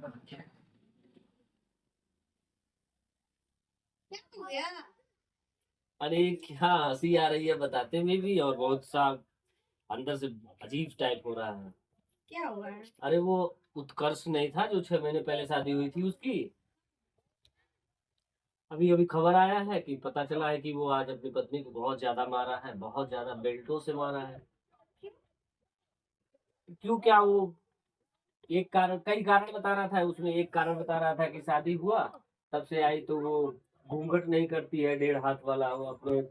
क्या हो गया? अरे क्या हंसी आ रही है बताते में भी, और बहुत सा अंदर से अजीब टाइप हो रहा है। क्या हुआ है? अरे वो उत्कर्ष नहीं था जो 6 महीने पहले शादी हुई थी उसकी, अभी अभी खबर आया है कि पता चला है कि वो आज अपनी पत्नी को बहुत ज्यादा मारा है, बहुत ज्यादा बेल्टों से मारा है। क्यों, क्या वो एक कारण, कई कारण बता रहा था उसमें, एक कारण बता रहा था कि शादी हुआ तब से आई तो वो घूंघट नहीं करती है 1.5 हाथ वाला, वो अपने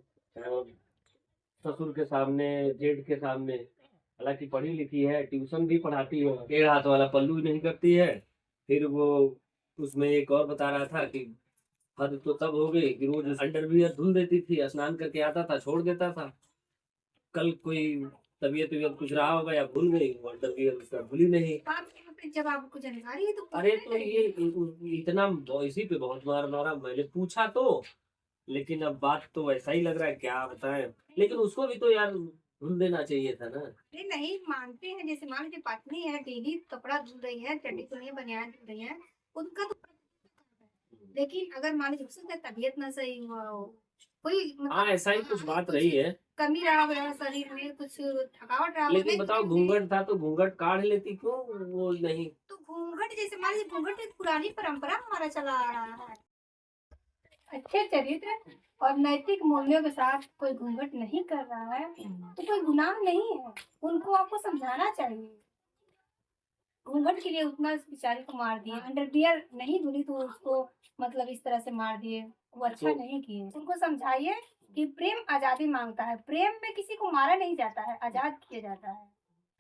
ससुर के सामने, जेठ के सामने। हालांकि पढ़ी लिखी है, ट्यूशन भी पढ़ाती है, 1.5 हाथ वाला पल्लू ही नहीं करती है। फिर वो उसमें एक और बता रहा था कि हद तो तब हो गई कि रोज अंडरवियर धुल देती थी, स्नान करके आता था छोड़ देता था। कल कोई तबीयत वबीयत कुछ रहा होगा या भूल गई, वो अंडरवियर उसका भूली नहीं। बाप यहाँ पे जब आपको जानकारी है तो अरे पूछना तो चाहिए। ये इतना इसी पे बहुत मार मारा, मैंने पूछा तो, लेकिन अब बात तो वैसा ही लग रहा है, क्या बताएं। लेकिन उसको भी तो यार धुल देना चाहिए था ना। अरे नहीं मानते हैं, जैसे मान लीजिए पत्नी है, डेली कपड़ा धुल रही है, चड्डी धुल रही है, बनियान धुल रही है, उनका तो। लेकिन अगर मान लीजिए उसका तबीयत ना सही हुआ हो, कोई हाँ मतलब ऐसा ही कुछ बात कुछ रही है। कमी रहा हो शरीर में, कुछ थकावट रहा हो, लेकिन नहीं बताओ धुलेंगे। घूंघट था तो घूंघट काढ़ लेती, क्यों वो नहीं। तो घूंघट, जैसे मान लीजिए घूंघट एक पुरानी परंपरा हमारा चला आ रहा है। अच्छे चरित्र और नैतिक मूल्यों के साथ कोई घूंघट नहीं कर रहा है तो कोई गुनाह नहीं है। उनको आपको समझाना चाहिए। घूंघट के लिए उतना इस बेचारी को मार दिए, अंडरवियर नहीं धुली तो उसको मतलब इस तरह से मार दिए, वो अच्छा तो नहीं किए। उनको समझाइए कि प्रेम आजादी मांगता है, प्रेम में किसी को मारा नहीं जाता है, आजाद किया जाता है।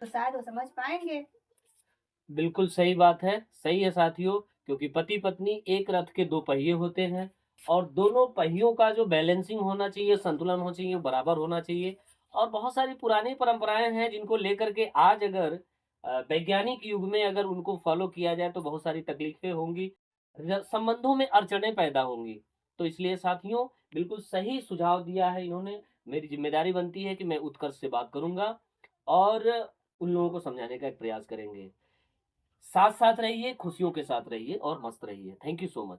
तो शायद वो समझ पाएंगे। बिल्कुल सही बात है, सही है साथियों। क्योंकि पति पत्नी एक रथ के 2 पहिए होते हैं, और दोनों पहियों का जो बैलेंसिंग होना चाहिए, संतुलन होना चाहिए, बराबर होना चाहिए। और बहुत सारी पुरानी परंपराएं हैं जिनको लेकर के आज अगर वैज्ञानिक युग में अगर उनको फॉलो किया जाए तो बहुत सारी तकलीफें होंगी, संबंधों में अड़चनें पैदा होंगी। तो इसलिए साथियों, बिल्कुल सही सुझाव दिया है इन्होंने। मेरी जिम्मेदारी बनती है कि मैं उत्कर्ष से बात करूंगा और उन लोगों को समझाने का एक प्रयास करेंगे। साथ साथ रहिए, खुशियों के साथ रहिए और मस्त रहिए। Thank you so much.